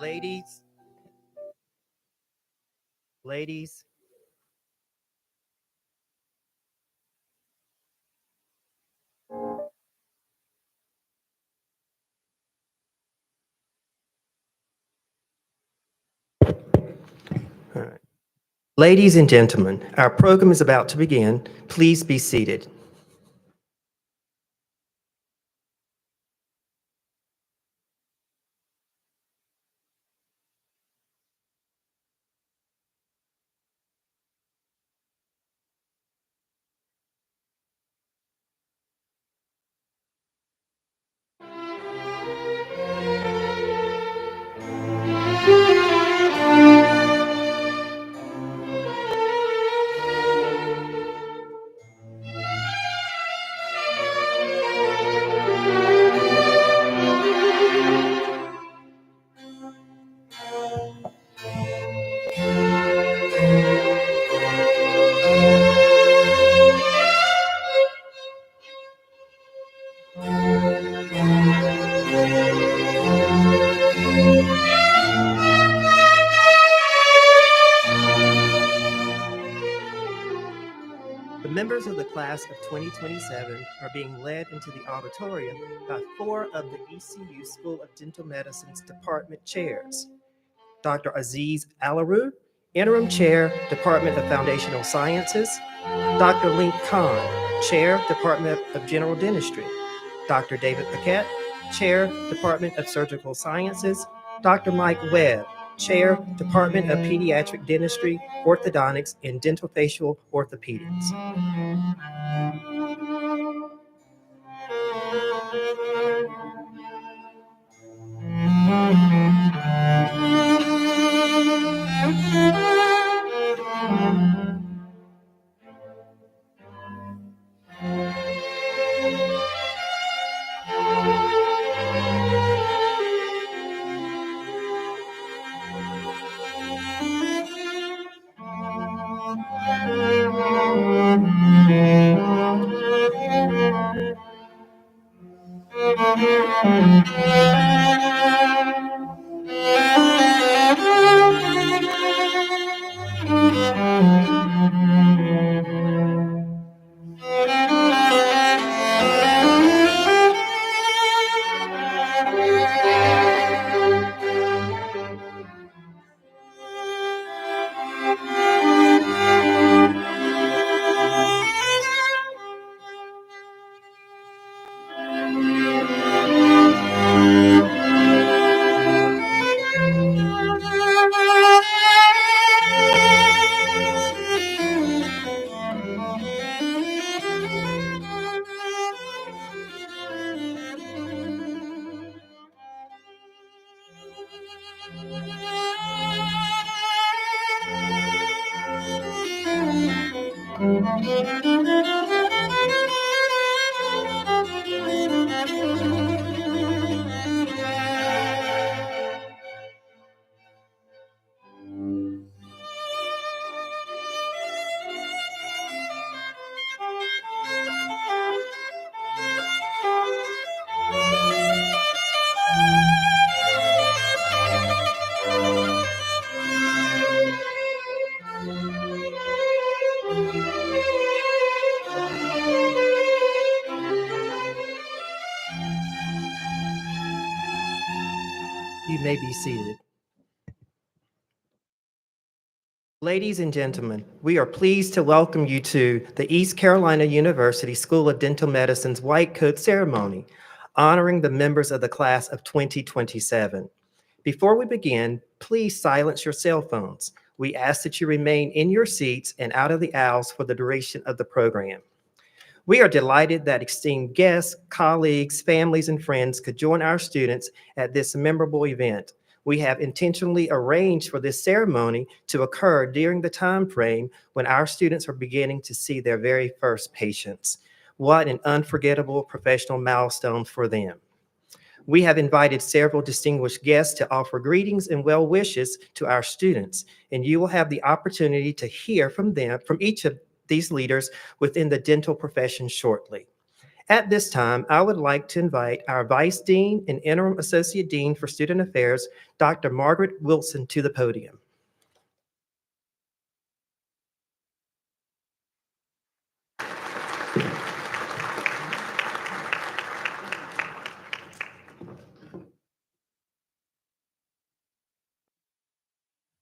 Ladies. Ladies. All right. Ladies and gentlemen, our program is about to begin. Please be seated. The members of the class of 2027 are being led into the auditorium by 4 of the ECU School of Dental Medicine's department chairs. Dr. Aziz Alaru, Interim Chair, Department of Foundational Sciences. Dr. Link Khan, Chair, Department of General Dentistry. Dr. David Paquette, Chair, Department of Surgical Sciences. Dr. Mike Webb, Chair, Department of Pediatric Dentistry, Orthodontics, and Dental-Facial Orthopedics. You may be seated. Ladies and gentlemen, we are pleased to welcome you to the East Carolina University School of Dental Medicine's White Coat Ceremony, honoring the members of the class of 2027. Before we begin, please silence your cell phones. We ask that you remain in your seats and out of the aisles for the duration of the program. We are delighted that esteemed guests, colleagues, families, and friends could join our students at this memorable event. We have intentionally arranged for this ceremony to occur during the time frame when our students are beginning to see their very first patients. What an unforgettable professional milestone for them. We have invited several distinguished guests to offer greetings and well wishes to our students, and you will have the opportunity to hear from them, from each of these leaders within the dental profession shortly. At this time, I would like to invite our Vice Dean and Interim Associate Dean for Student Affairs, Dr. Margaret Wilson, to the podium.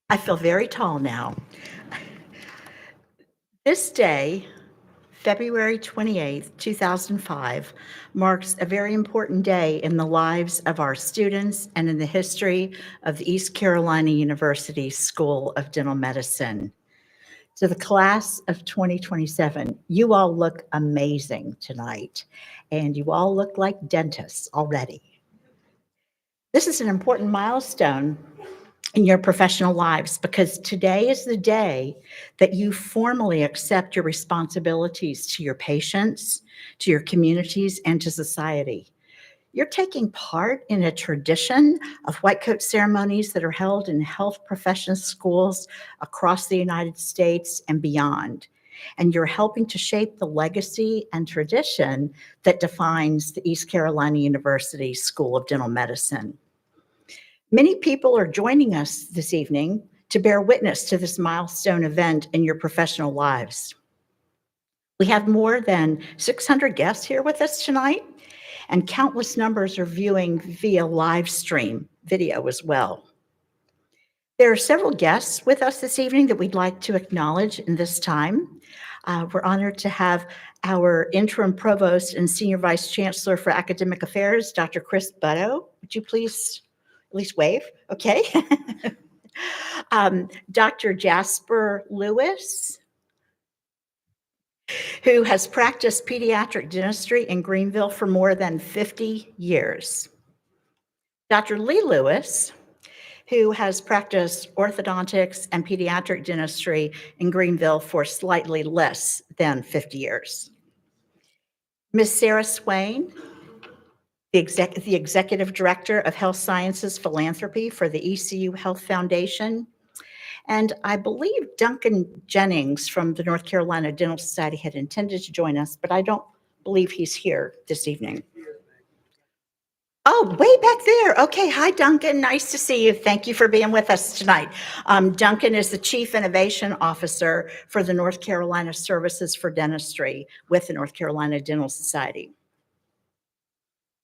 I feel very tall now. This day, February 28th, 2005, marks a very important day in the lives of our students and in the history of the East Carolina University School of Dental Medicine. To the class of 2027, you all look amazing tonight, and you all look like dentists already. This is an important milestone in your professional lives, because today is the day that you formally accept your responsibilities to your patients, to your communities, and to society. You're taking part in a tradition of white coat ceremonies that are held in health profession schools across the United States and beyond. And you're helping to shape the legacy and tradition that defines the East Carolina University School of Dental Medicine. Many people are joining us this evening to bear witness to this milestone event in your professional lives. We have more than 600 guests here with us tonight, and countless numbers are viewing via live stream video as well. There are several guests with us this evening that we'd like to acknowledge in this time. We're honored to have our interim provost and senior vice chancellor for academic affairs, Dr. Chris Butto. Would you please at least wave? Okay. Dr. Jasper Lewis, who has practiced pediatric dentistry in Greenville for more than 50 years. Dr. Lee Lewis, who has practiced orthodontics and pediatric dentistry in Greenville for slightly less than 50 years. Ms. Sarah Swain, the Executive Director of Health Sciences Philanthropy for the ECU Health Foundation. And I believe Duncan Jennings from the North Carolina Dental Society had intended to join us, but I don't believe he's here this evening. Oh, way back there. Okay. Hi, Duncan. Nice to see you. Thank you for being with us tonight. Duncan is the Chief Innovation Officer for the North Carolina Services for Dentistry with the North Carolina Dental Society.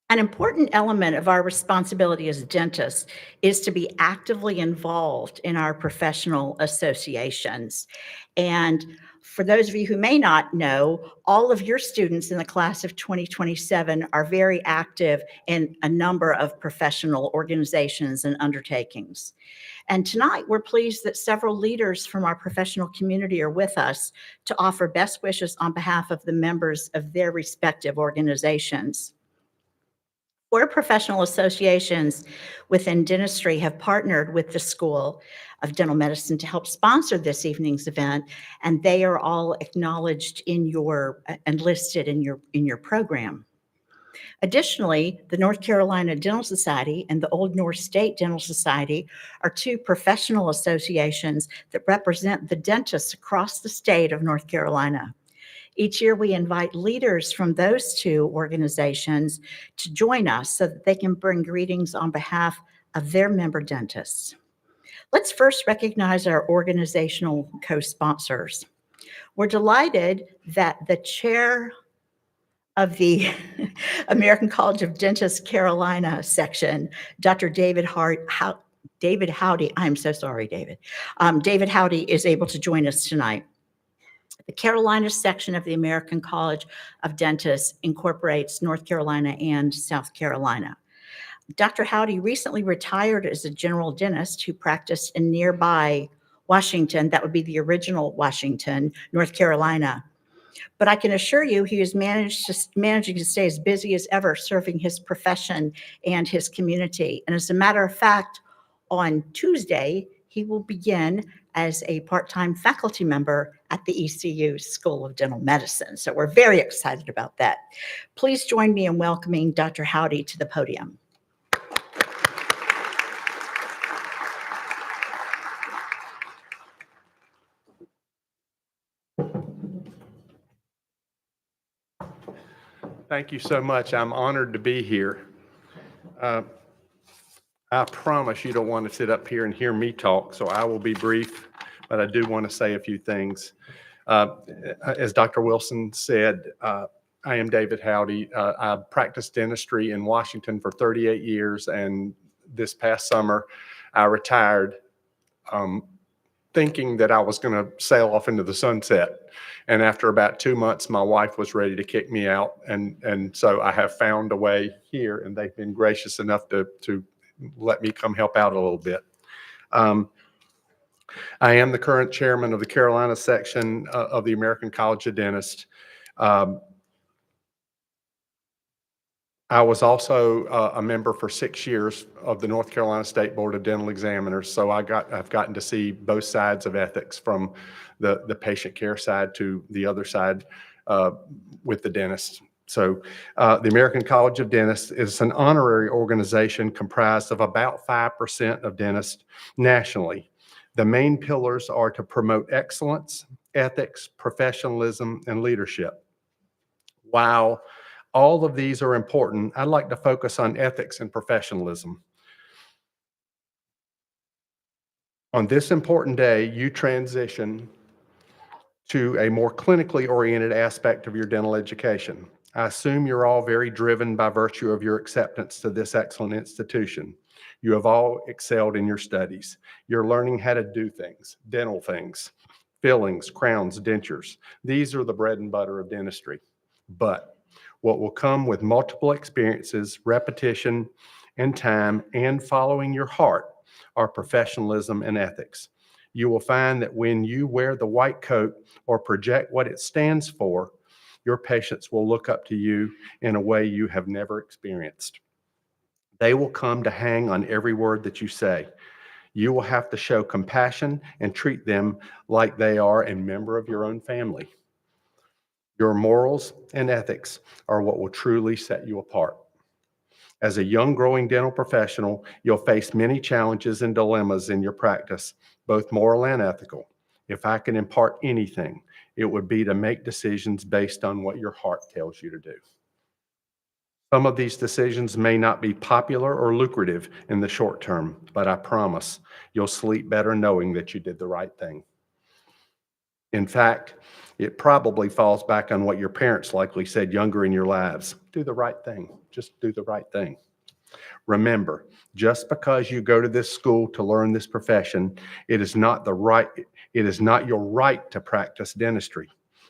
An important element of our responsibility as dentists is to be actively involved in our professional associations. And for those of you who may not know, all of your students in the class of 2027 are very active in a number of professional organizations and undertakings. And tonight, we're pleased that several leaders from our professional community are with us to offer best wishes on behalf of the members of their respective organizations. Four professional associations within dentistry have partnered with the School of Dental Medicine to help sponsor this evening's event, and they are all acknowledged in your and listed in your program. Additionally, the North Carolina Dental Society and the Old North State Dental Society are two professional associations that represent the dentists across the state of North Carolina. Each year, we invite leaders from those two organizations to join us so that they can bring greetings on behalf of their member dentists. Let's first recognize our organizational co-sponsors. We're delighted that the chair of the American College of Dentists Carolina section, Dr. David Howdy, I'm so sorry, David. David Howdy is able to join us tonight. The Carolina section of the American College of Dentists incorporates North Carolina and South Carolina. Dr. Howdy recently retired as a general dentist who practiced in nearby Washington. That would be the original Washington, North Carolina. But I can assure you he is managing to stay as busy as ever serving his profession and his community. And as a matter of fact, on Tuesday, he will begin as a part-time faculty member at the ECU School of Dental Medicine. So we're very excited about that. Please join me in welcoming Dr. Howdy to the podium. Thank you so much. I'm honored to be here. I promise you don't want to sit up here and hear me talk, so I will be brief, but I do want to say a few things. As Dr. Wilson said, I am David Howdy. I practiced dentistry in Washington for 38 years, and this past summer, I retired thinking that I was going to sail off into the sunset. And after about 2 months, my wife was ready to kick me out. And so I have found a way here, and they've been gracious enough to let me come help out a little bit. I am the current chairman of the Carolina section of the American College of Dentists. I was also a member for 6 years of the North Carolina State Board of Dental Examiners, so I've gotten to see both sides of ethics, from the patient care side to the other side with the dentist. So the American College of Dentists is an honorary organization comprised of about 5% of dentists nationally. The main pillars are to promote excellence, ethics, professionalism, and leadership. While all of these are important, I'd like to focus on ethics and professionalism. On this important day, you transition to a more clinically oriented aspect of your dental education. I assume you're all very driven by virtue of your acceptance to this excellent institution. You have all excelled in your studies. You're learning how to do things, dental things, fillings, crowns, dentures. These are the bread and butter of dentistry. But what will come with multiple experiences, repetition, and time, and following your heart are professionalism and ethics. You will find that when you wear the white coat or project what it stands for, your patients will look up to you in a way you have never experienced. They will come to hang on every word that you say. You will have to show compassion and treat them like they are a member of your own family. Your morals and ethics are what will truly set you apart. As a young, growing dental professional, you'll face many challenges and dilemmas in your practice, both moral and ethical. If I can impart anything, it would be to make decisions based on what your heart tells you to do. Some of these decisions may not be popular or lucrative in the short term, but I promise you'll sleep better knowing that you did the right thing. In fact, it probably falls back on what your parents likely said younger in your lives. Do the right thing. Just do the right thing. Remember, just because you go to this school to learn this profession, it is not your right to practice dentistry.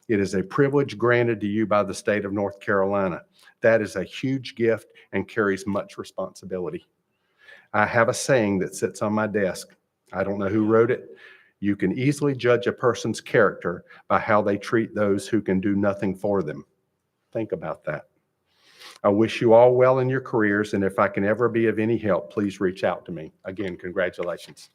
It is a privilege granted to you by the state of North Carolina. That is a huge gift and carries much responsibility. I have a saying that sits on my desk. I don't know who wrote it. You can easily judge a person's character by how they treat those who can do nothing for them. Think about that. I wish you all well in your careers, and if I can ever be of any help, please reach out to me. Again, congratulations.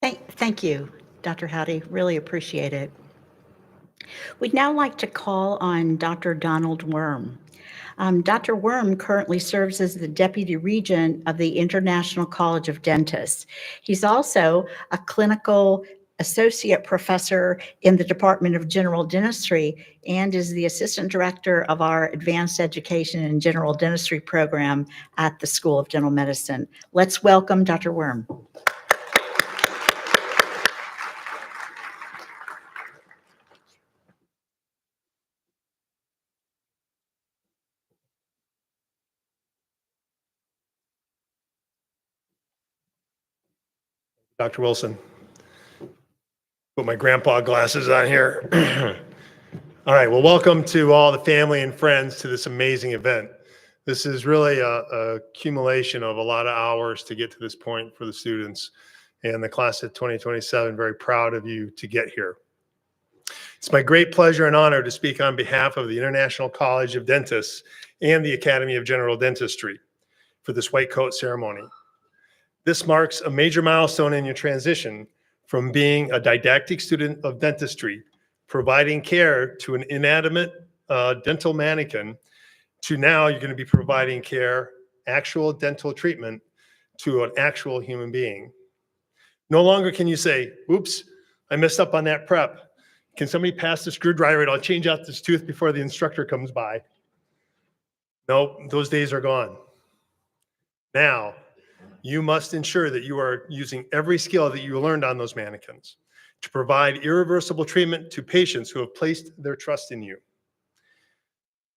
Thank you, Dr. Howdy. Really appreciate it. We'd now like to call on Dr. Donald Worm. Dr. Worm currently serves as the Deputy Regent of the International College of Dentists. He's also a clinical associate professor in the Department of General Dentistry and is the Assistant Director of our Advanced Education in General Dentistry program at the School of Dental Medicine. Let's welcome Dr. Worm. Dr. Wilson. Put my grandpa glasses on here. All right, well, welcome to all the family and friends to this amazing event. This is really a accumulation of a lot of hours to get to this point for the students and the class of 2027. Very proud of you to get here. It's my great pleasure and honor to speak on behalf of the International College of Dentists and the Academy of General Dentistry for this white coat ceremony. This marks a major milestone in your transition from being a didactic student of dentistry, providing care to an inanimate dental mannequin, to now you're going to be providing care, actual dental treatment to an actual human being. No longer can you say, oops, I messed up on that prep. Can somebody pass the screwdriver and I'll change out this tooth before the instructor comes by? Nope, those days are gone. Now, you must ensure that you are using every skill that you learned on those mannequins to provide irreversible treatment to patients who have placed their trust in you.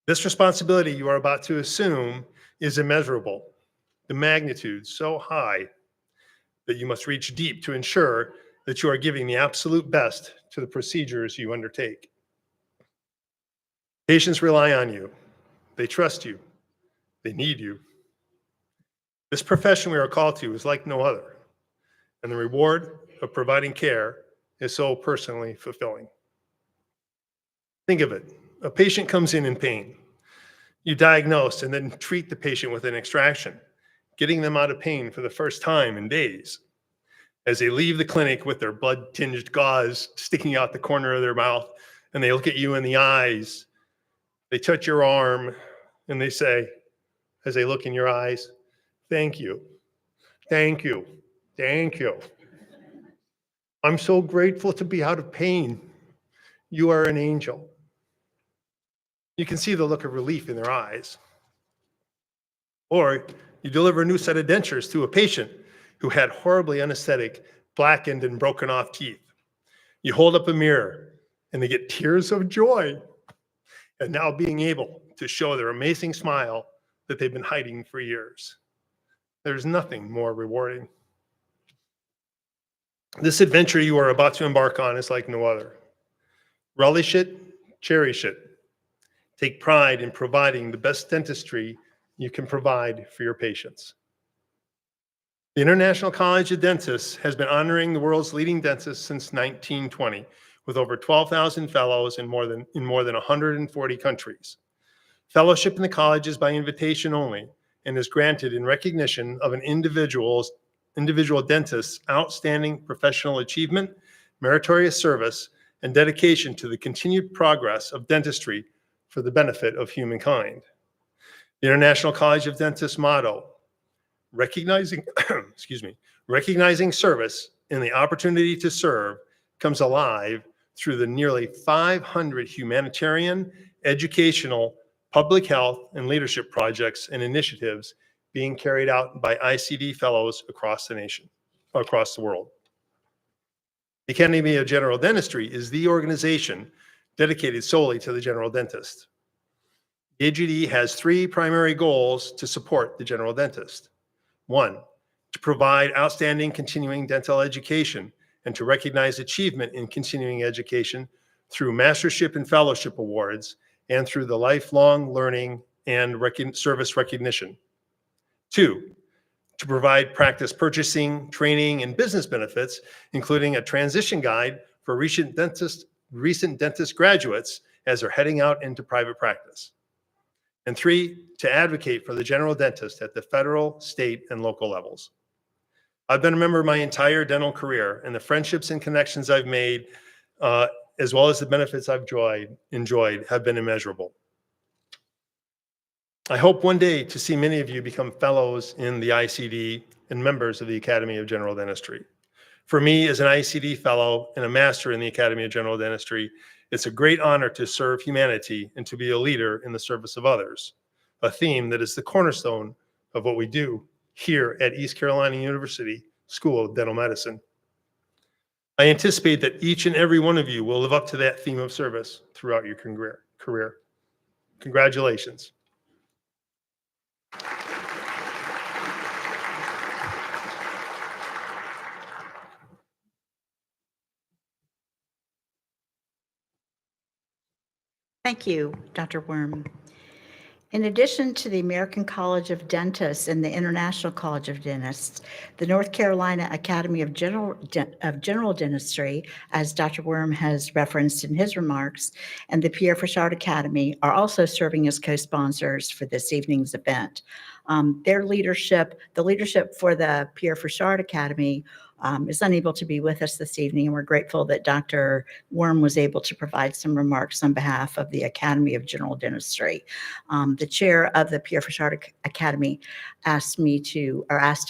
This responsibility you are about to assume is immeasurable, the magnitude so high that you must reach deep to ensure that you are giving the absolute best to the procedures you undertake. Patients rely on you. They trust you. They need you. This profession we are called to is like no other, and the reward of providing care is so personally fulfilling. Think of it. A patient comes in pain. You diagnose and then treat the patient with an extraction, getting them out of pain for the first time in days. As they leave the clinic with their blood-tinged gauze sticking out the corner of their mouth, and they look at you in the eyes, they touch your arm, and they say, as they look in your eyes, thank you, thank you, thank you. I'm so grateful to be out of pain. You are an angel. You can see the look of relief in their eyes. Or you deliver a new set of dentures to a patient who had horribly unesthetic, blackened, and broken off teeth. You hold up a mirror and they get tears of joy at now being able to show their amazing smile that they've been hiding for years. There's nothing more rewarding. This adventure you are about to embark on is like no other. Relish it, cherish it. Take pride in providing the best dentistry you can provide for your patients. The International College of Dentists has been honoring the world's leading dentists since 1920, with over 12,000 fellows in more than 140 countries. Fellowship in the college is by invitation only and is granted in recognition of an individual dentist's outstanding professional achievement, meritorious service, and dedication to the continued progress of dentistry for the benefit of humankind. The International College of Dentists motto, recognizing service and the opportunity to serve, comes alive through the nearly 500 humanitarian, educational, public health, and leadership projects and initiatives being carried out by ICD fellows across the world. The Academy of General Dentistry is the organization dedicated solely to the general dentist. The AGD has three primary goals to support the general dentist. One, to provide outstanding continuing dental education and to recognize achievement in continuing education through mastership and fellowship awards and through the lifelong learning and service recognition. Two, to provide practice purchasing, training, and business benefits, including a transition guide for recent dentist graduates as they're heading out into private practice. And three, to advocate for the general dentist at the federal, state, and local levels. I've been a member my entire dental career, and the friendships and connections I've made, as well as the benefits I've enjoyed, have been immeasurable. I hope one day to see many of you become fellows in the ICD and members of the Academy of General Dentistry. For me, as an ICD fellow and a master in the Academy of General Dentistry, it's a great honor to serve humanity and to be a leader in the service of others, a theme that is the cornerstone of what we do here at East Carolina University School of Dental Medicine. I anticipate that each and every one of you will live up to that theme of service throughout your career. Congratulations. Thank you, Dr. Worm. In addition to the American College of Dentists and the International College of Dentists, the North Carolina Academy of General Dentistry, as Dr. Worm has referenced in his remarks, and the Pierre Fauchard Academy are also serving as co-sponsors for this evening's event. The leadership for the Pierre Fauchard Academy is unable to be with us this evening, and we're grateful that Dr. Worm was able to provide some remarks on behalf of the Academy of General Dentistry. The chair of the Pierre Fauchard Academy asked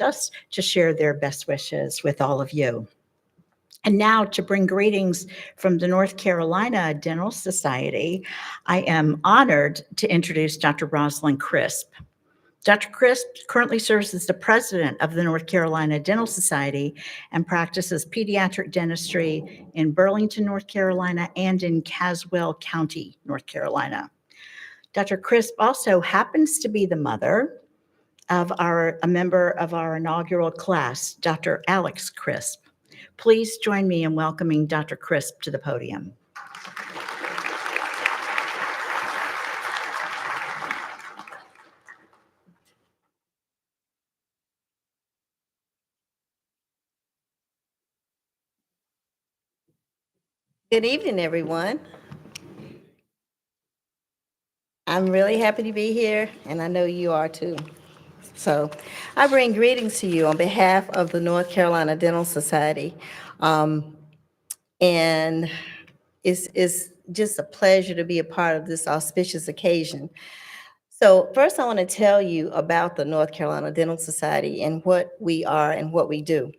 us to share their best wishes with all of you. And now, to bring greetings from the North Carolina Dental Society, I am honored to introduce Dr. Rosalind Crisp. Dr. Crisp currently serves as the president of the North Carolina Dental Society and practices pediatric dentistry in Burlington, North Carolina, and in Caswell County, North Carolina. Dr. Crisp also happens to be the mother of a member of our inaugural class, Dr. Alex Crisp. Please join me in welcoming Dr. Crisp to the podium. Good evening, everyone. I'm really happy to be here, and I know you are too. So I bring greetings to you on behalf of the North Carolina Dental Society. And it's just a pleasure to be a part of this auspicious occasion. So first, I want to tell you about the North Carolina Dental Society and what we are and what we do.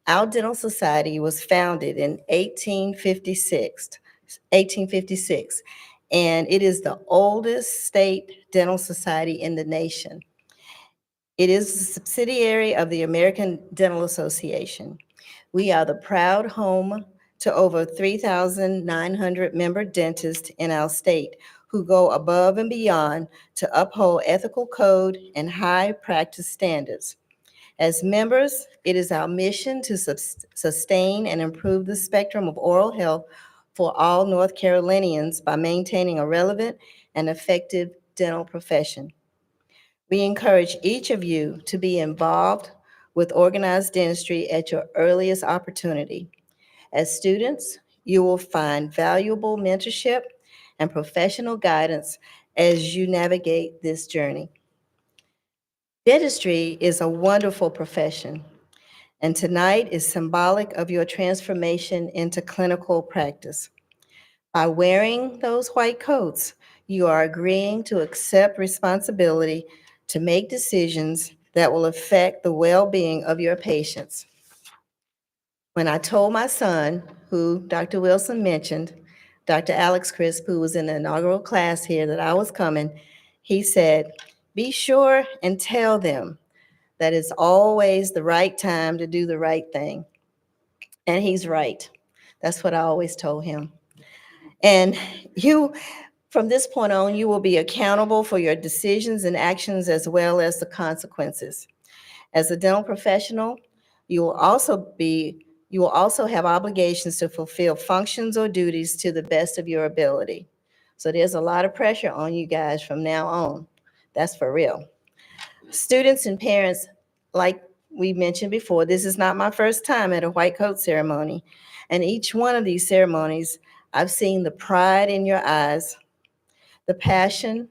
Our dental society was founded in 1856, and it is the oldest state dental society in the nation. It is a subsidiary of the American Dental Association. We are the proud home to over 3,900 member dentists in our state who go above and beyond to uphold ethical code and high practice standards. As members, it is our mission to sustain and improve the spectrum of oral health for all North Carolinians by maintaining a relevant and effective dental profession. We encourage each of you to be involved with organized dentistry at your earliest opportunity. As students, you will find valuable mentorship and professional guidance as you navigate this journey. Dentistry is a wonderful profession, and tonight is symbolic of your transformation into clinical practice. By wearing those white coats, you are agreeing to accept responsibility to make decisions that will affect the well-being of your patients. When I told my son, who Dr. Wilson mentioned, Dr. Alex Crisp, who was in the inaugural class here, that I was coming, he said, "Be sure and tell them that it's always the right time to do the right thing." And he's right. That's what I always told him. And from this point on, you will be accountable for your decisions and actions as well as the consequences. As a dental professional, you will also have obligations to fulfill functions or duties to the best of your ability. So there's a lot of pressure on you guys from now on. That's for real. Students and parents, like we mentioned before, this is not my first time at a white coat ceremony. And each one of these ceremonies, I've seen the pride in your eyes, the passion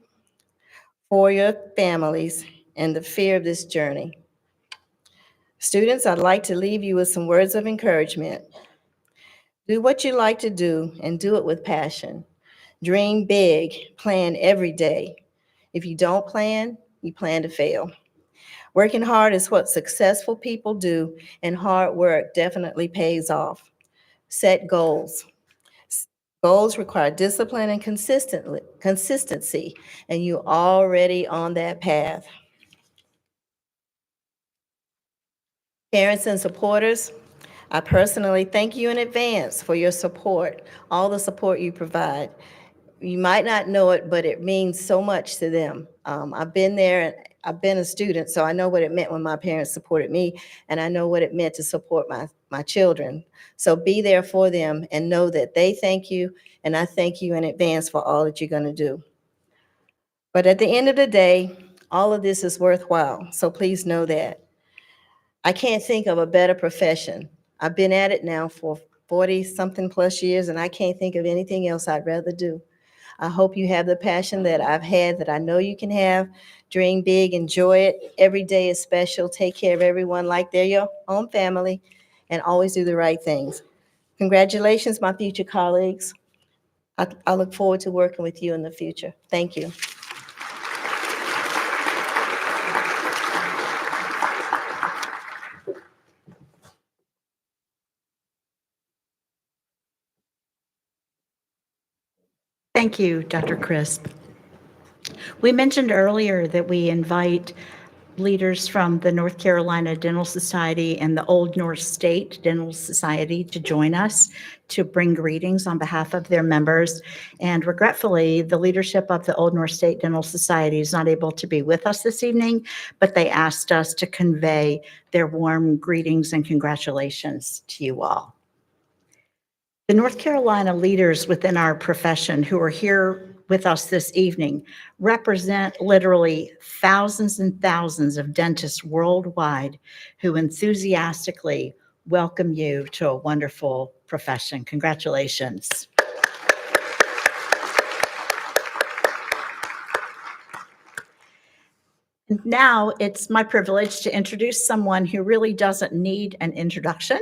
for your families, and the fear of this journey. Students, I'd like to leave you with some words of encouragement. Do what you like to do and do it with passion. Dream big, plan every day. If you don't plan, you plan to fail. Working hard is what successful people do, and hard work definitely pays off. Set goals. Goals require discipline and consistency, and you're already on that path. Parents and supporters, I personally thank you in advance for your support, all the support you provide. You might not know it, but it means so much to them. I've been there, and I've been a student, so I know what it meant when my parents supported me, and I know what it meant to support my children. So be there for them and know that they thank you, and I thank you in advance for all that you're going to do. But at the end of the day, all of this is worthwhile, so please know that. I can't think of a better profession. I've been at it now for 40-something plus years, and I can't think of anything else I'd rather do. I hope you have the passion that I've had, that I know you can have. Dream big, enjoy it. Every day is special. Take care of everyone like they're your own family, and always do the right things. Congratulations, my future colleagues. I look forward to working with you in the future. Thank you. Thank you, Dr. Crisp. We mentioned earlier that we invite leaders from the North Carolina Dental Society and the Old North State Dental Society to join us to bring greetings on behalf of their members. And regretfully, the leadership of the Old North State Dental Society is not able to be with us this evening, but they asked us to convey their warm greetings and congratulations to you all. The North Carolina leaders within our profession who are here with us this evening represent literally thousands and thousands of dentists worldwide who enthusiastically welcome you to a wonderful profession. Congratulations. And now it's my privilege to introduce someone who really doesn't need an introduction.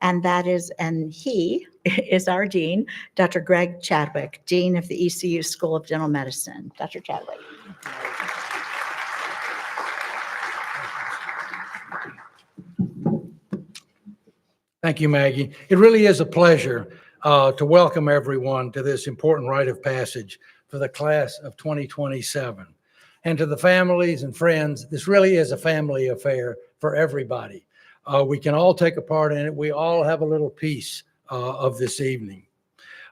And he is our dean, Dr. Greg Chadwick, Dean of the ECU School of Dental Medicine. Dr. Chadwick. Thank you, Maggie. It really is a pleasure to welcome everyone to this important rite of passage for the class of 2027. And to the families and friends, this really is a family affair for everybody. We can all take a part in it. We all have a little piece of this evening.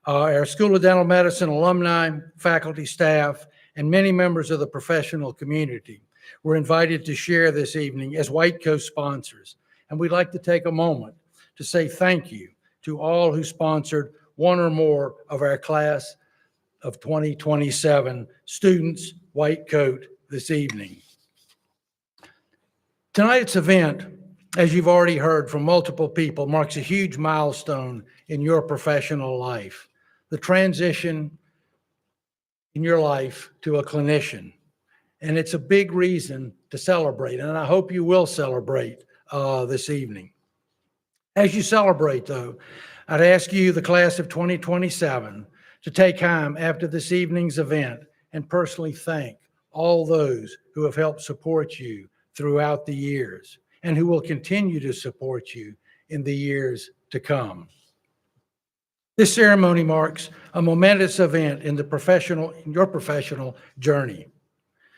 Our School of Dental Medicine alumni, faculty, staff, and many members of the professional community were invited to share this evening as White Coat sponsors. And we'd like to take a moment to say thank you to all who sponsored one or more of our class of 2027 students, White Coat, this evening. Tonight's event, as you've already heard from multiple people, marks a huge milestone in your professional life, the transition in your life to a clinician. And it's a big reason to celebrate, and I hope you will celebrate this evening. As you celebrate, though, I'd ask you, the class of 2027, to take time after this evening's event and personally thank all those who have helped support you throughout the years and who will continue to support you in the years to come. This ceremony marks a momentous event in your professional journey.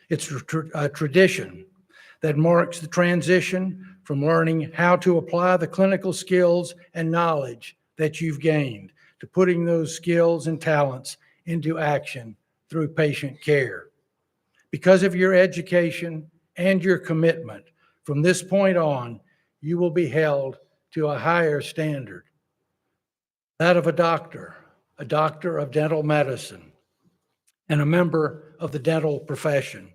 It's a tradition that marks the transition from learning how to apply the clinical skills and knowledge that you've gained to putting those skills and talents into action through patient care. Because of your education and your commitment, from this point on, you will be held to a higher standard, that of a doctor of dental medicine, and a member of the dental profession.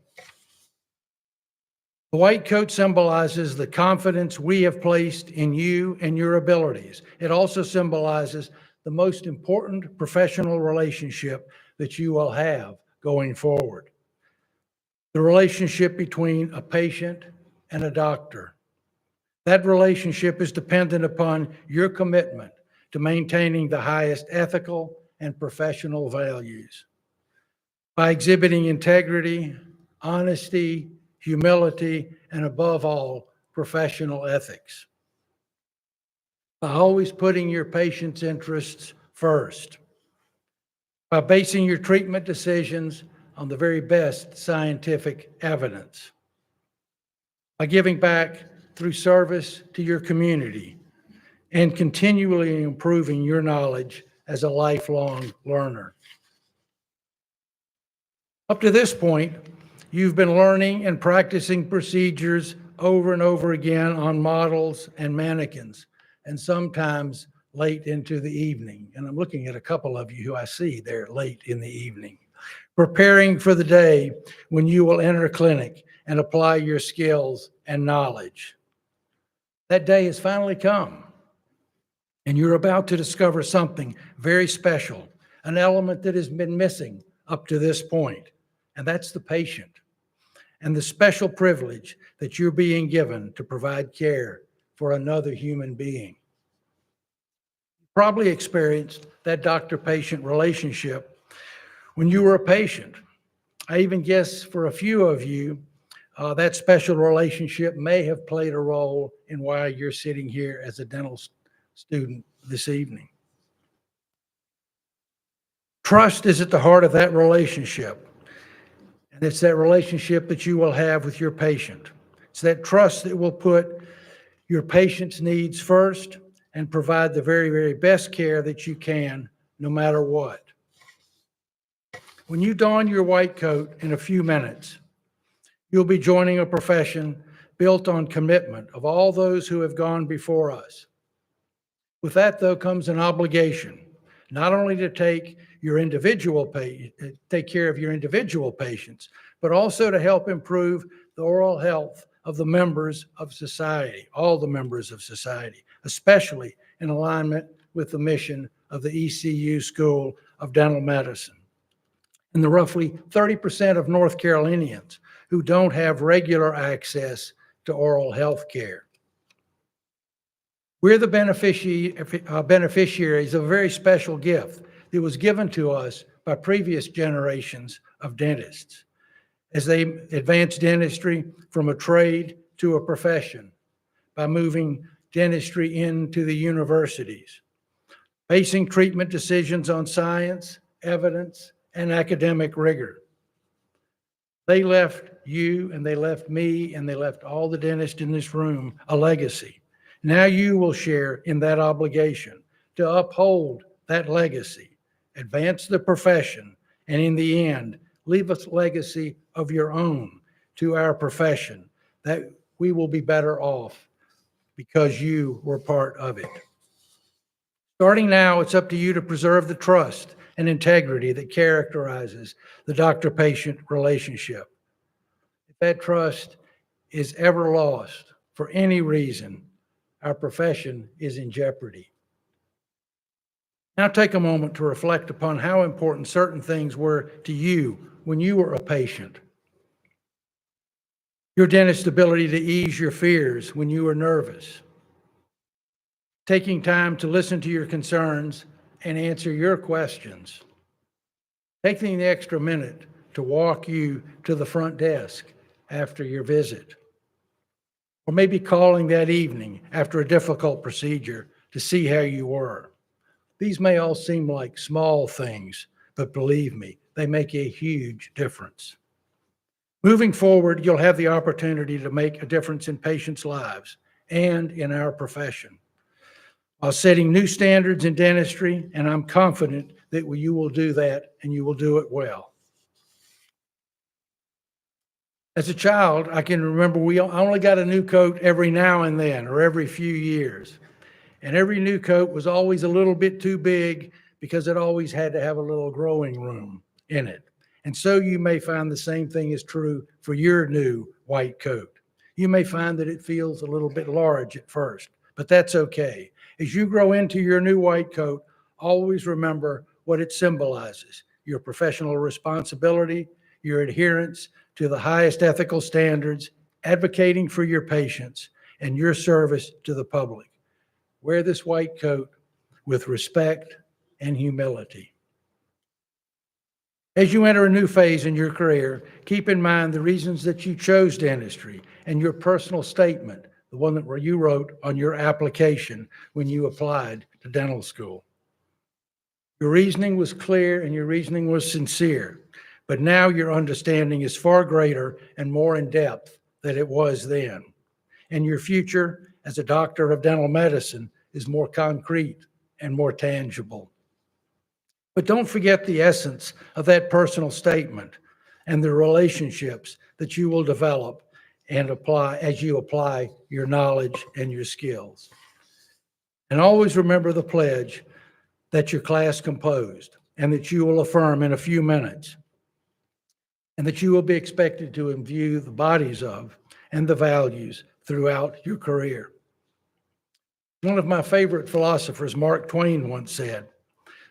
The white coat symbolizes the confidence we have placed in you and your abilities. It also symbolizes the most important professional relationship that you will have going forward. The relationship between a patient and a doctor. That relationship is dependent upon your commitment to maintaining the highest ethical and professional values. By exhibiting integrity, honesty, humility, and above all, professional ethics. By always putting your patient's interests first. By basing your treatment decisions on the very best scientific evidence. By giving back through service to your community and continually improving your knowledge as a lifelong learner. Up to this point, you've been learning and practicing procedures over and over again on models and mannequins, and sometimes late into the evening. And I'm looking at a couple of you who I see there late in the evening, preparing for the day when you will enter clinic and apply your skills and knowledge. That day has finally come, and you're about to discover something very special, an element that has been missing up to this point, and that's the patient and the special privilege that you're being given to provide care for another human being. You probably experienced that doctor-patient relationship when you were a patient. I even guess for a few of you, that special relationship may have played a role in why you're sitting here as a dental student this evening. Trust is at the heart of that relationship. And it's that relationship that you will have with your patient. It's that trust that will put your patient's needs first and provide the very, very best care that you can, no matter what. When you don your white coat in a few minutes, you'll be joining a profession built on commitment of all those who have gone before us. With that, though, comes an obligation, not only to take care of your individual patients, but also to help improve the oral health of the members of society, all the members of society, especially in alignment with the mission of the ECU School of Dental Medicine. And the roughly 30% of North Carolinians who don't have regular access to oral health care. We're the beneficiaries of a very special gift that was given to us by previous generations of dentists as they advanced dentistry from a trade to a profession by moving dentistry into the universities, basing treatment decisions on science, evidence, and academic rigor. They left you and they left me and they left all the dentists in this room a legacy. Now you will share in that obligation to uphold that legacy, advance the profession, and in the end, leave a legacy of your own to our profession that we will be better off because you were part of it. Starting now, it's up to you to preserve the trust and integrity that characterizes the doctor-patient relationship. If that trust is ever lost for any reason, our profession is in jeopardy. Now take a moment to reflect upon how important certain things were to you when you were a patient. Your dentist's ability to ease your fears when you were nervous. Taking time to listen to your concerns and answer your questions. Taking the extra minute to walk you to the front desk after your visit. Or maybe calling that evening after a difficult procedure to see how you were. These may all seem like small things, but believe me, they make a huge difference. Moving forward, you'll have the opportunity to make a difference in patients' lives and in our profession while setting new standards in dentistry, and I'm confident that you will do that and you will do it well. As a child, I can remember I only got a new coat every now and then or every few years. And every new coat was always a little bit too big because it always had to have a little growing room in it. And so you may find the same thing is true for your new white coat. You may find that it feels a little bit large at first, but that's okay. As you grow into your new white coat, always remember what it symbolizes: your professional responsibility, your adherence to the highest ethical standards, advocating for your patients, and your service to the public. Wear this white coat with respect and humility. As you enter a new phase in your career, keep in mind the reasons that you chose dentistry and your personal statement, the one that you wrote on your application when you applied to dental school. Your reasoning was clear and your reasoning was sincere, but now your understanding is far greater and more in depth than it was then. And your future as a doctor of dental medicine is more concrete and more tangible. But don't forget the essence of that personal statement and the relationships that you will develop and apply as you apply your knowledge and your skills. And always remember the pledge that your class composed and that you will affirm in a few minutes, and that you will be expected to imbue the bodies of and the values throughout your career. One of my favorite philosophers, Mark Twain, once said,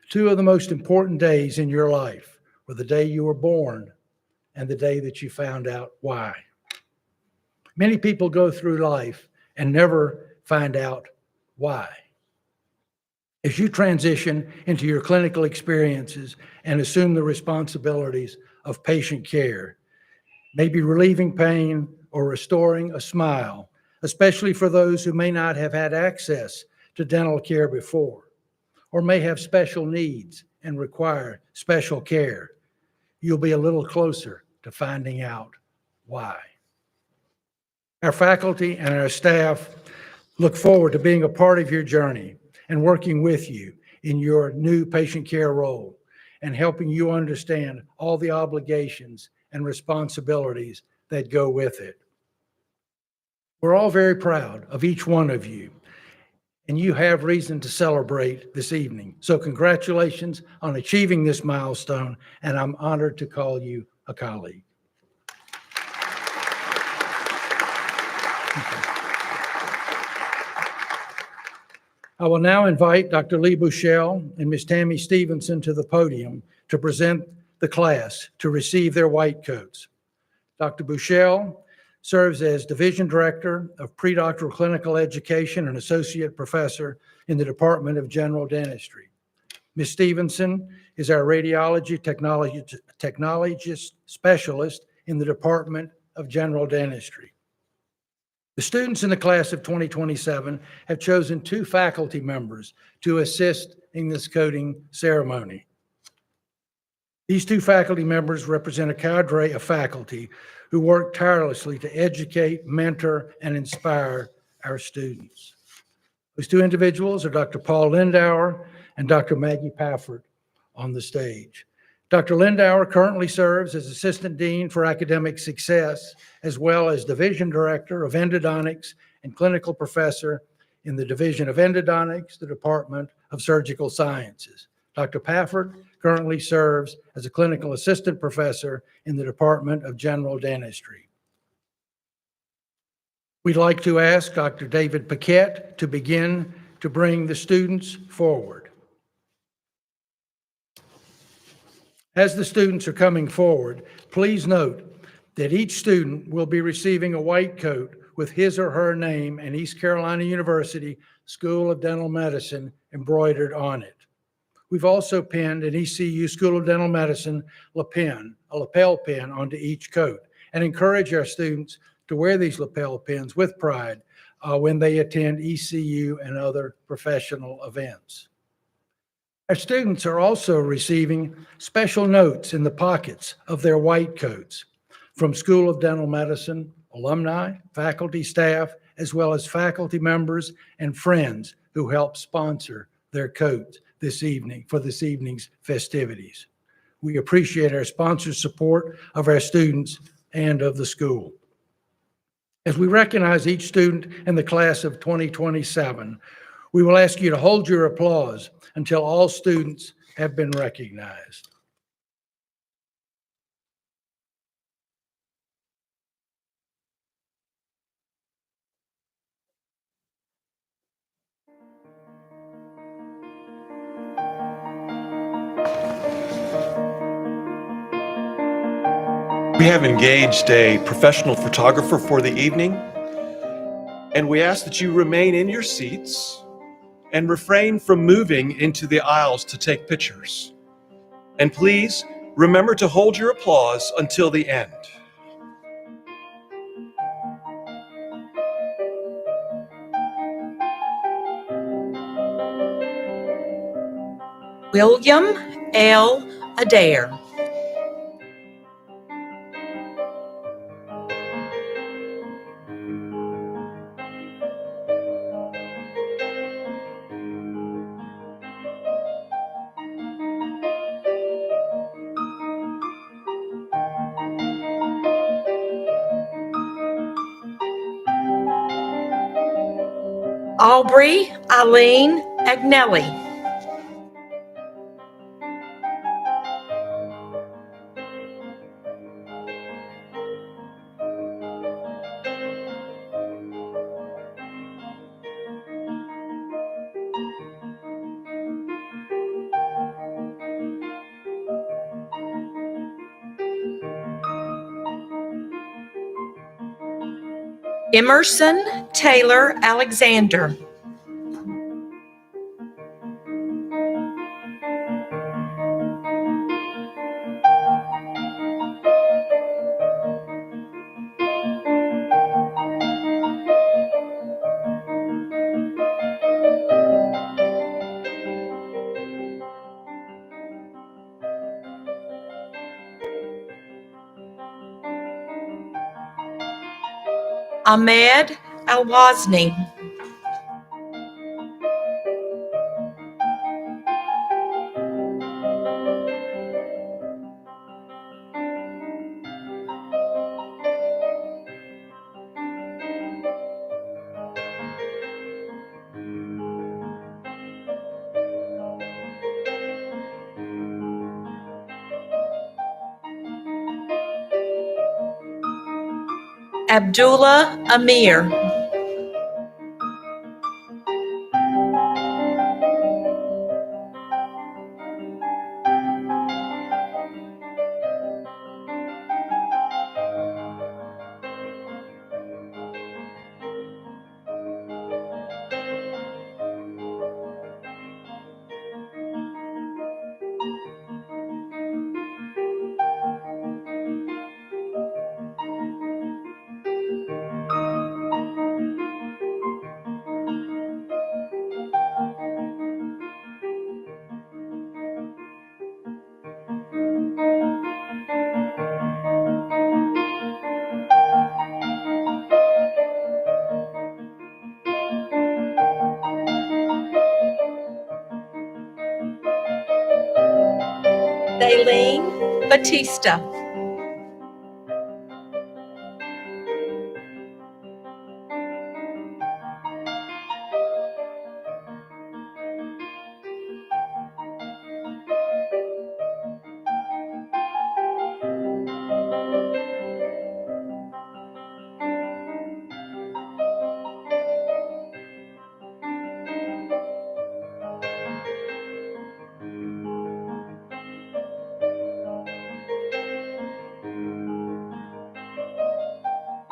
"Two of the most important days in your life were the day you were born and the day that you found out why." Many people go through life and never find out why. As you transition into your clinical experiences and assume the responsibilities of patient care, maybe relieving pain or restoring a smile, especially for those who may not have had access to dental care before, or may have special needs and require special care, you'll be a little closer to finding out why. Our faculty and our staff look forward to being a part of your journey and working with you in your new patient care role and helping you understand all the obligations and responsibilities that go with it. We're all very proud of each one of you, and you have reason to celebrate this evening. So congratulations on achieving this milestone, and I'm honored to call you a colleague. I will now invite Dr. Lee Bushell and Ms. Tammy Stevenson to the podium to present the class to receive their white coats. Dr. Bushell serves as Division Director of Predoctoral Clinical Education and Associate Professor in the Department of General Dentistry. Ms. Stevenson is our Radiology Technologist Specialist in the Department of General Dentistry. The students in the class of 2027 have chosen 2 faculty members to assist in this coating ceremony. These two faculty members represent a cadre of faculty who work tirelessly to educate, mentor, and inspire our students. Those two individuals are Dr. Paul Lindauer and Dr. Maggie Pafford on the stage. Dr. Lindauer currently serves as Assistant Dean for Academic Success, as well as Division Director of Endodontics and Clinical Professor in the Division of Endodontics, the Department of Surgical Sciences. Dr. Pafford currently serves as a Clinical Assistant Professor in the Department of General Dentistry. We'd like to ask Dr. David Paquette to begin to bring the students forward. As the students are coming forward, please note that each student will be receiving a white coat with his or her name and East Carolina University School of Dental Medicine embroidered on it. We've also pinned an ECU School of Dental Medicine lapel pin onto each coat, and encourage our students to wear these lapel pins with pride when they attend ECU and other professional events. Our students are also receiving special notes in the pockets of their white coats from School of Dental Medicine alumni, faculty, staff, as well as faculty members and friends who help sponsor their coats this evening for this evening's festivities. We appreciate our sponsors' support of our students and of the school. As we recognize each student in the class of 2027, we will ask you to hold your applause until all students have been recognized. We have engaged a professional photographer for the evening, and we ask that you remain in your seats and refrain from moving into the aisles to take pictures. And please remember to hold your applause until the end. William L. Adair. Aubrey Eileen Agnelli. Emerson Taylor Alexander. Ahmed Alwazni. Abdullah Amir. Raylene Batista.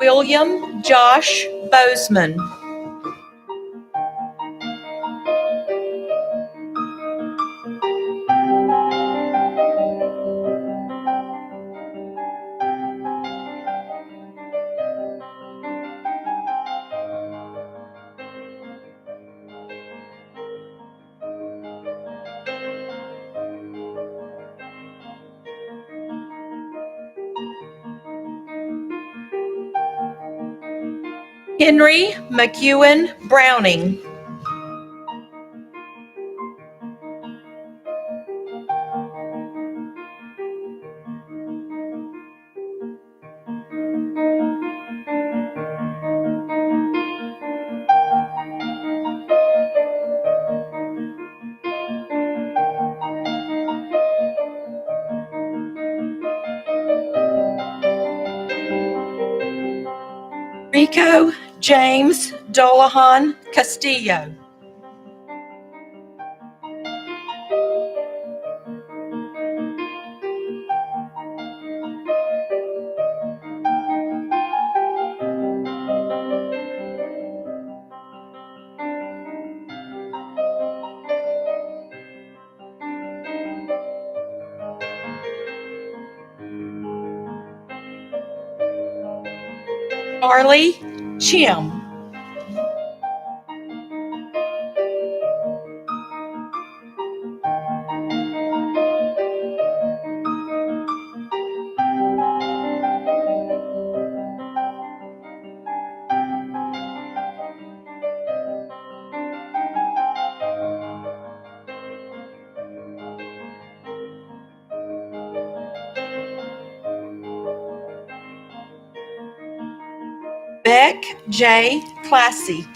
William Josh Bozeman. Henry McEwen Browning. Rico James Dolahan Castillo. Charlie Chim. Beck J. Classy.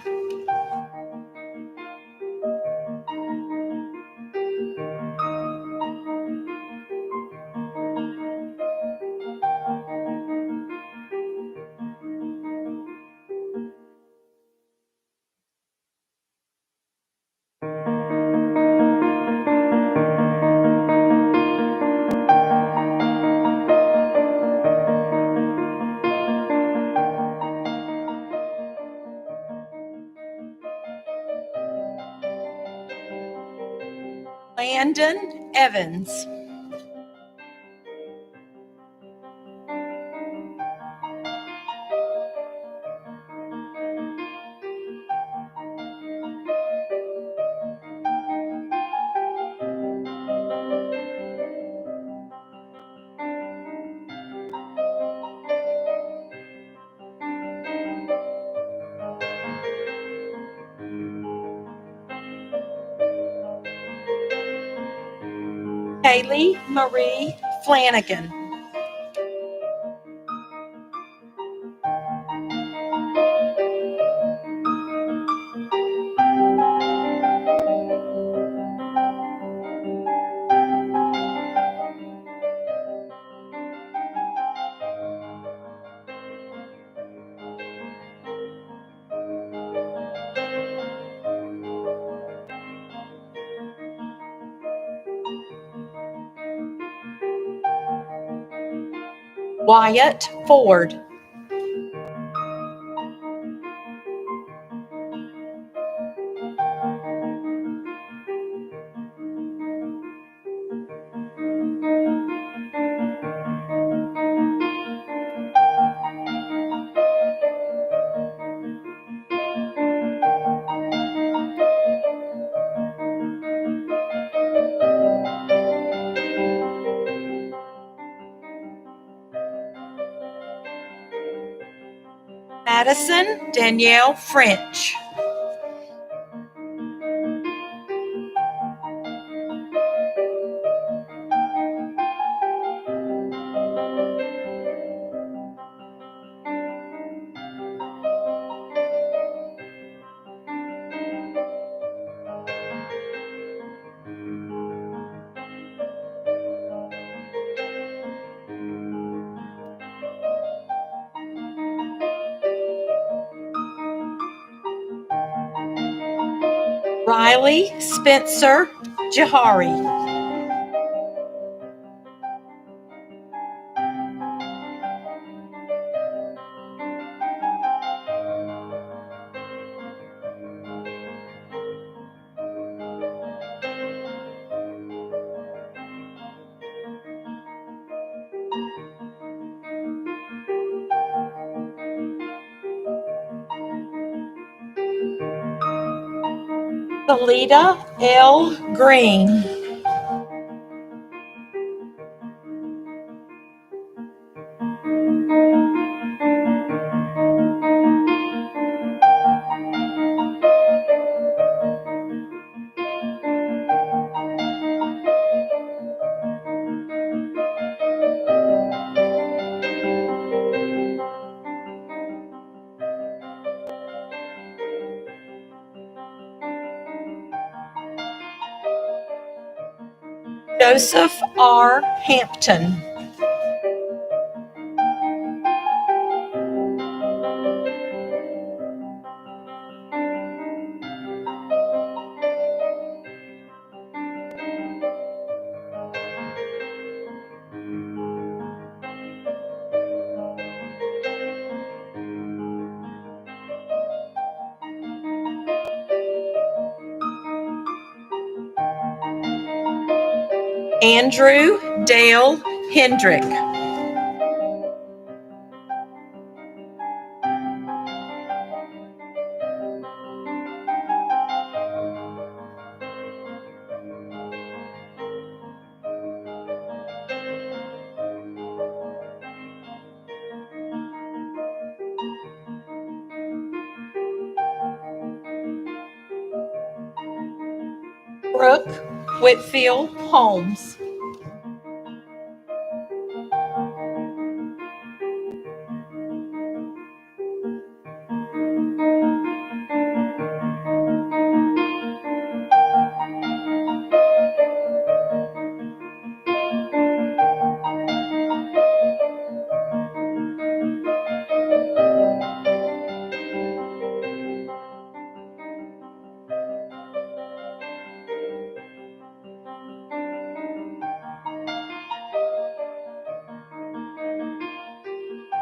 Landon Evans. Kaylee Marie Flanagan. Wyatt Ford. Madison Danielle French. Riley Spencer Jahari. Salida L. Green. Joseph R. Hampton. Andrew Dale Hendrick. Brooke Whitfield Holmes.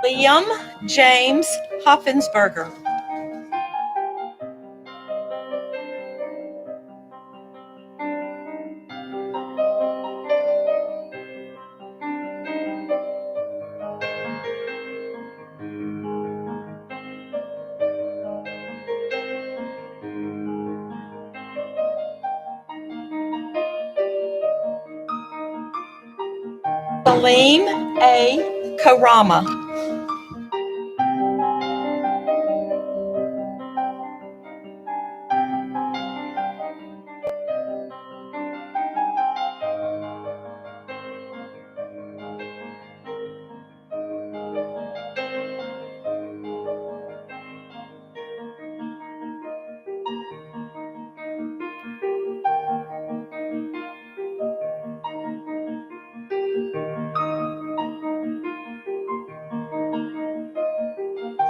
Liam James Hoffensberger. Salim A. Karama.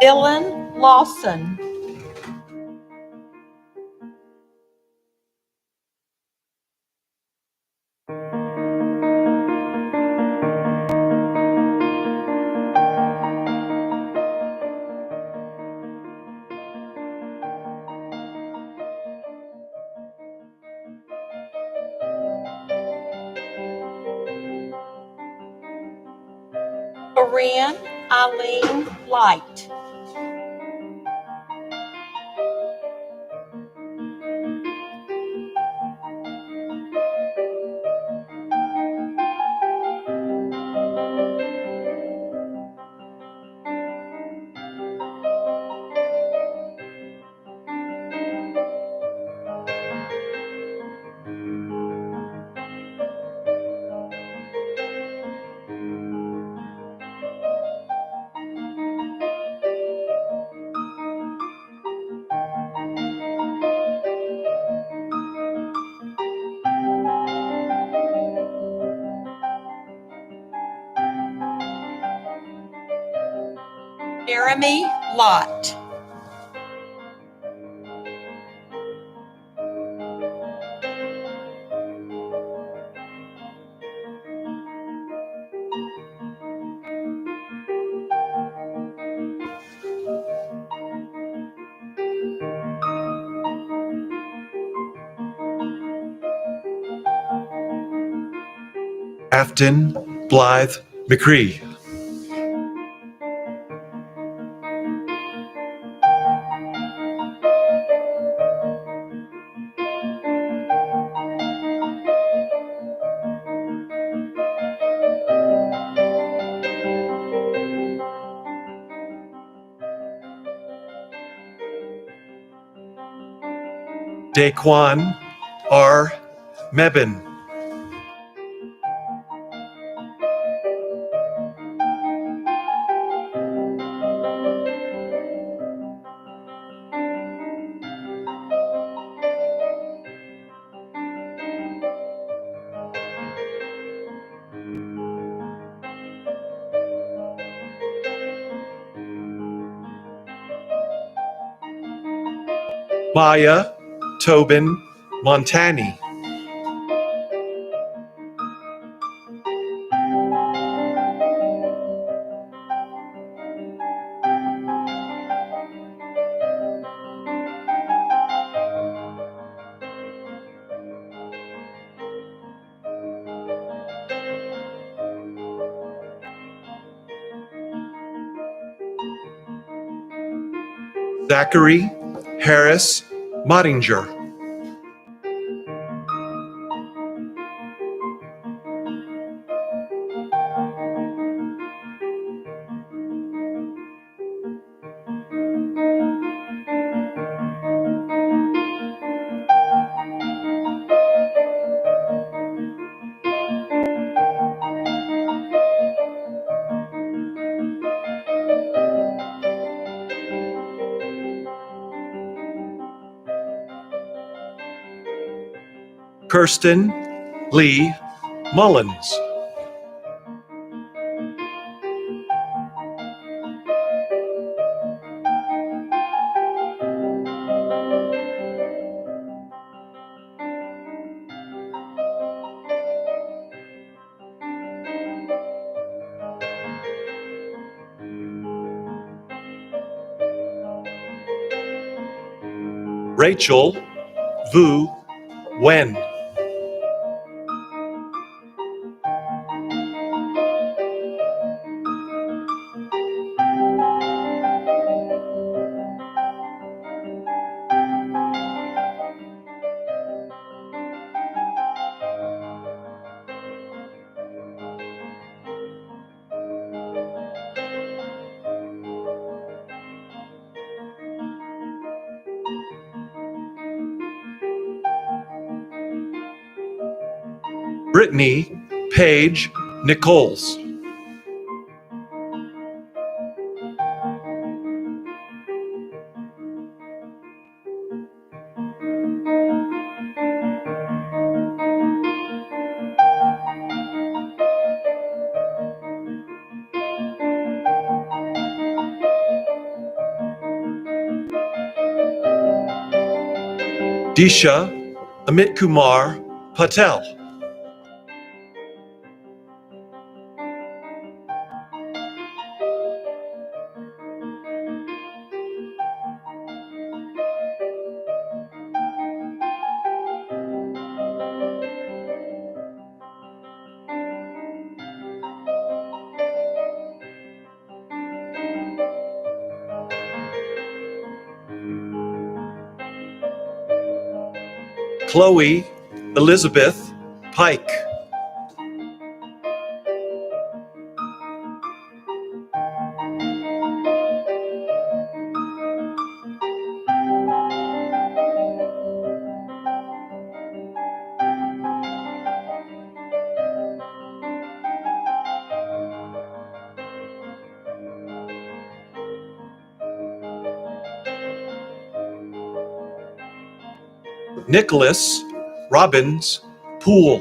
Dylan Lawson. Corinne Eileen Light. Jeremy Lott. Afton Blythe McCree. Daquan R. Mebin. Maya Tobin Montani. Zachary Harris Mottinger. Kirsten Lee Mullins. Rachel Vu Wen. Brittany Paige Nichols. Disha Amit Kumar Patel. Chloe Elizabeth Pike. Nicholas Robbins Poole.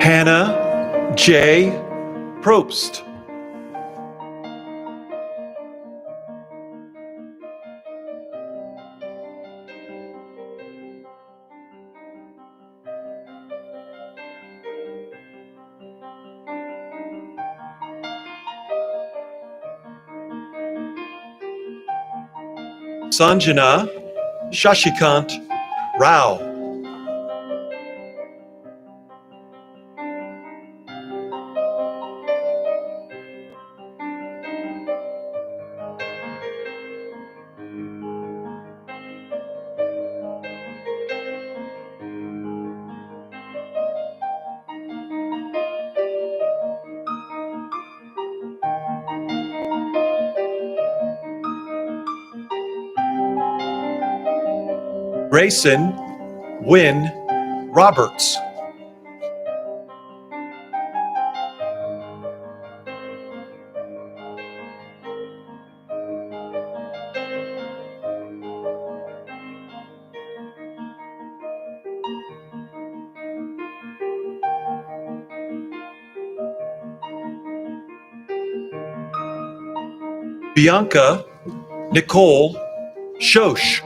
Hannah J. Probst. Sanjana Shashikant Rao. Grayson Wynn Roberts. Bianca Nicole Shosh.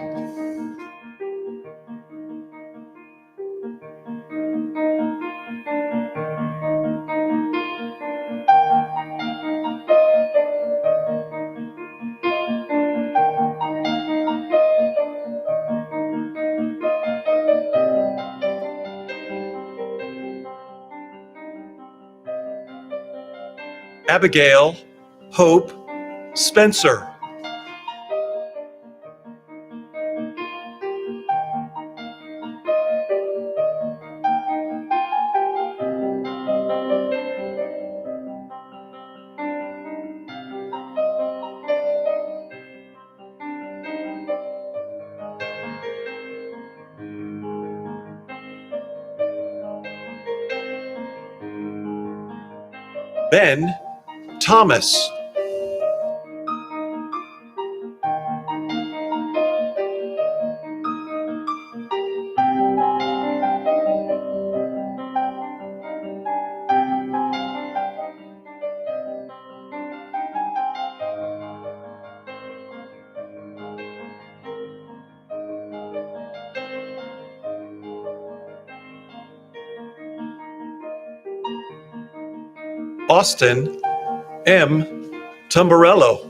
Abigail Hope Spencer. Ben Thomas. Austin M. Tumbarello.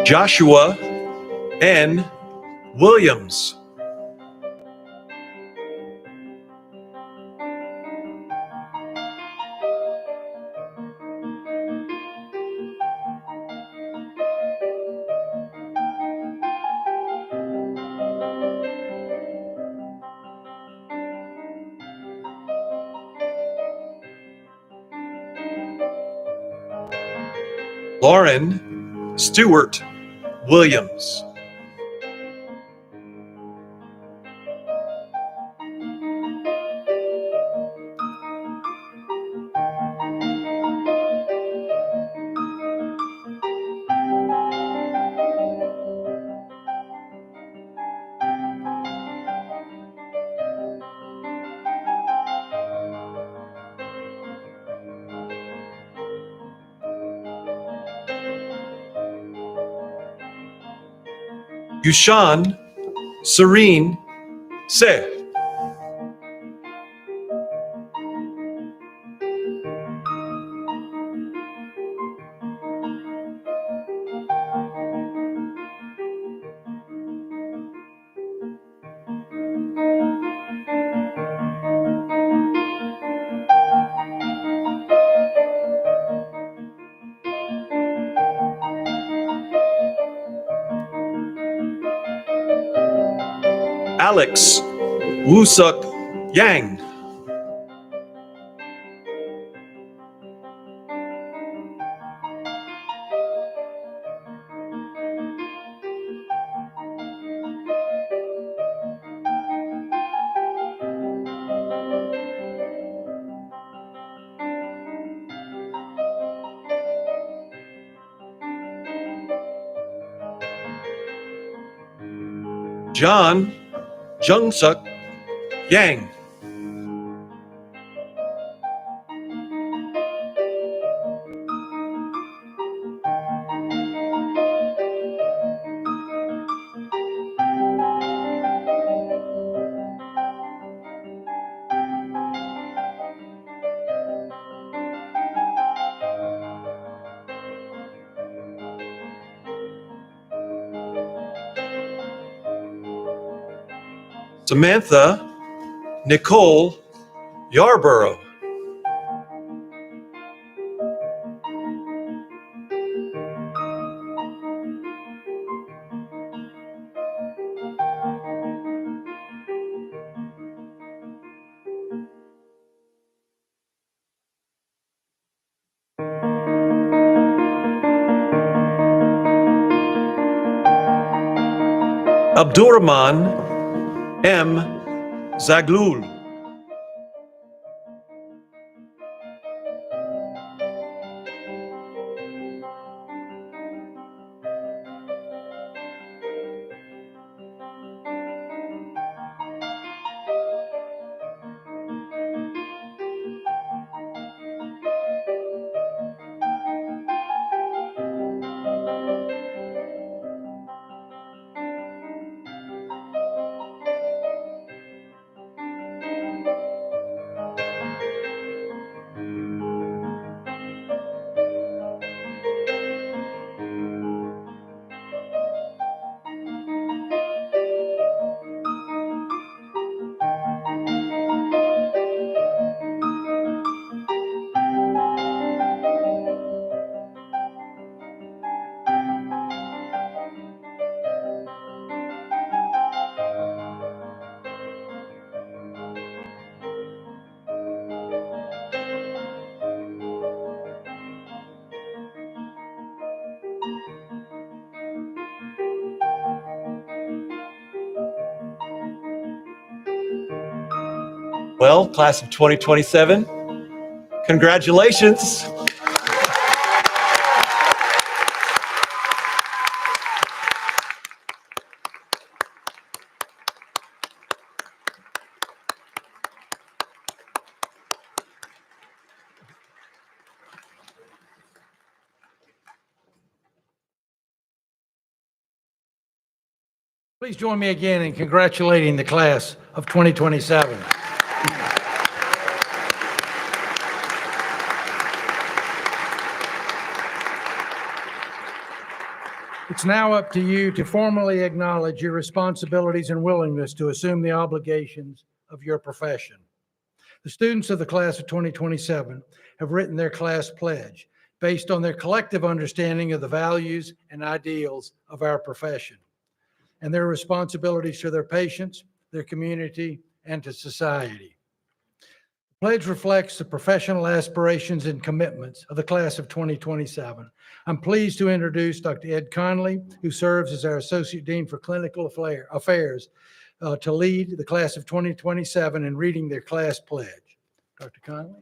Joshua N. Williams. Lauren Stewart Williams. Yushan Serene Se. Alex Wusuk Yang. John Jungsuk Yang. Samantha Nicole Yarborough. Abdurrahman M. Zaglul. Well, class of 2027, congratulations. Please join me again in congratulating the class of 2027. It's now up to you to formally acknowledge your responsibilities and willingness to assume the obligations of your profession. The students of the class of 2027 have written their class pledge based on their collective understanding of the values and ideals of our profession and their responsibilities to their patients, their community, and to society. The pledge reflects the professional aspirations and commitments of the class of 2027. I'm pleased to introduce Dr. Ed Conley, who serves as our Associate Dean for Clinical Affairs, to lead the class of 2027 in reading their class pledge. Dr. Conley.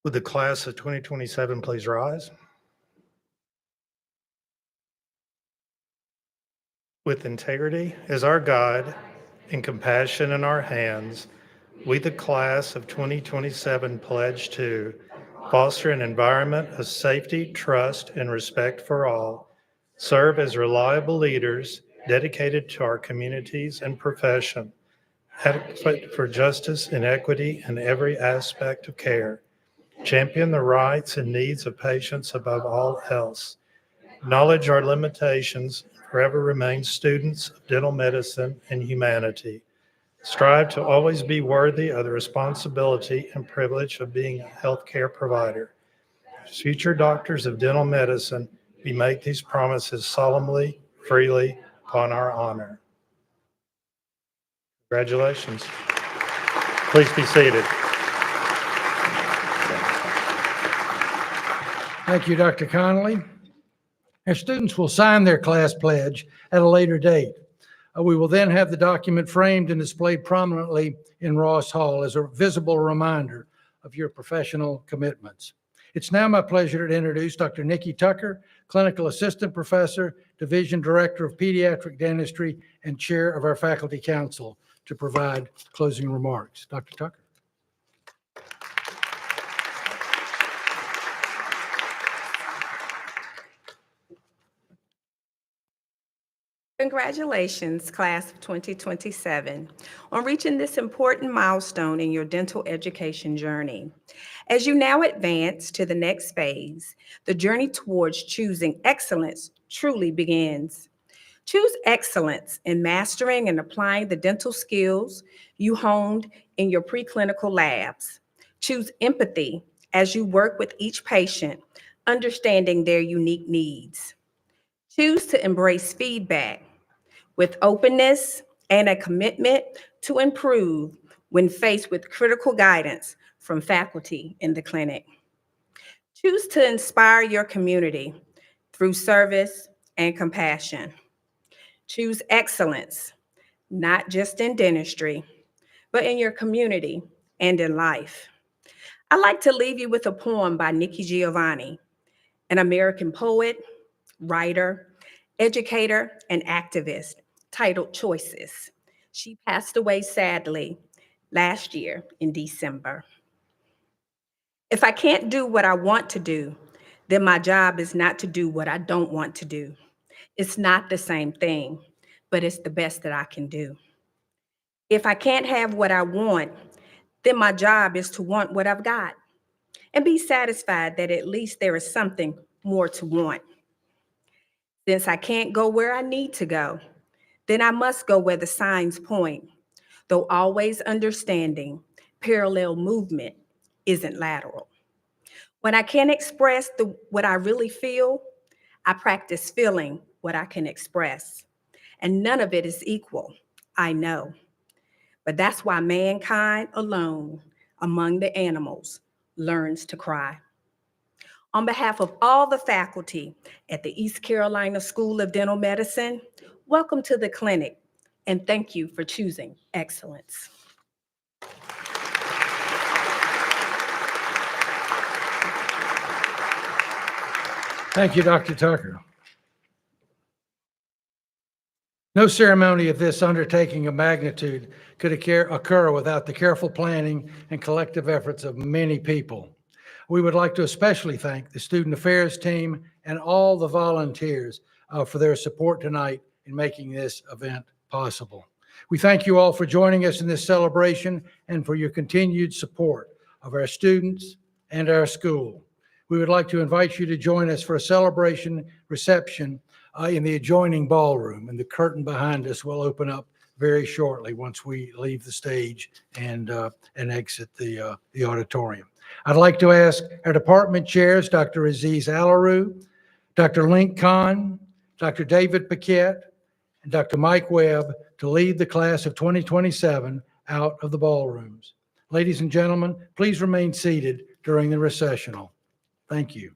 Would the class of 2027 please rise? With integrity as our guide and compassion in our hands, we, the class of 2027, pledge to foster an environment of safety, trust, and respect for all, serve as reliable leaders dedicated to our communities and profession, advocate for justice and equity in every aspect of care, champion the rights and needs of patients above all else, acknowledge our limitations, forever remain students of dental medicine and humanity, strive to always be worthy of the responsibility and privilege of being a healthcare provider. As future doctors of dental medicine, we make these promises solemnly, freely, upon our honor. Congratulations. Please be seated. Thank you, Dr. Connolly. Our students will sign their class pledge at a later date. We will then have the document framed and displayed prominently in Ross Hall as a visible reminder of your professional commitments. It's now my pleasure to introduce Dr. Nikki Tucker, Clinical Assistant Professor, Division Director of Pediatric Dentistry, and Chair of our Faculty Council, to provide closing remarks. Dr. Tucker. Congratulations, class of 2027, on reaching this important milestone in your dental education journey. As you now advance to the next phase, the journey towards choosing excellence truly begins. Choose excellence in mastering and applying the dental skills you honed in your preclinical labs. Choose empathy as you work with each patient, understanding their unique needs. Choose to embrace feedback with openness and a commitment to improve when faced with critical guidance from faculty in the clinic. Choose to inspire your community through service and compassion. Choose excellence, not just in dentistry, but in your community and in life. I'd like to leave you with a poem by Nikki Giovanni, an American poet, writer, educator, and activist, titled Choices. She passed away sadly last year in December. If I can't do what I want to do, then my job is not to do what I don't want to do. It's not the same thing, but it's the best that I can do. If I can't have what I want, then my job is to want what I've got and be satisfied that at least there is something more to want. Since I can't go where I need to go, then I must go where the signs point, though always understanding parallel movement isn't lateral. When I can't express what I really feel, I practice feeling what I can express. And none of it is equal, I know. But that's why mankind alone, among the animals, learns to cry. On behalf of all the faculty at the East Carolina School of Dental Medicine, welcome to the clinic, and thank you for choosing excellence. Thank you, Dr. Tucker. No ceremony of this undertaking of magnitude could occur without the careful planning and collective efforts of many people. We would like to especially thank the Student Affairs team and all the volunteers for their support tonight in making this event possible. We thank you all for joining us in this celebration and for your continued support of our students and our school. We would like to invite you to join us for a celebration reception in the adjoining ballroom, and the curtain behind us will open up very shortly once we leave the stage and exit the auditorium. I'd like to ask our department chairs, Dr. Aziz Alaru, Dr. Link Khan, Dr. David Paquette, and Dr. Mike Webb to lead the class of 2027 out of the ballrooms. Ladies and gentlemen, please remain seated during the recessional. Thank you.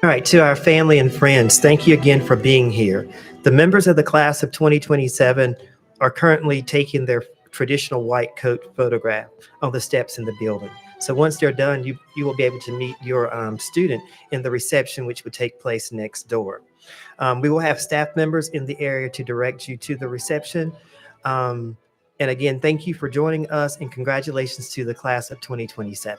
All right, to our family and friends, thank you again for being here. The members of the class of 2027 are currently taking their traditional white coat photograph on the steps in the building. So once they're done, you will be able to meet your student in the reception, which would take place next door. We will have staff members in the area to direct you to the reception. And again, thank you for joining us and congratulations to the class of 2027.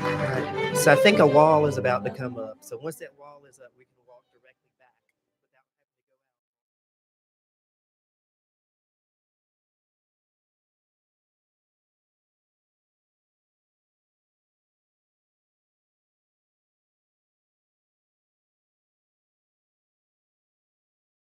All right. So I think a wall is about to come up. So once that wall is up, we can walk directly back.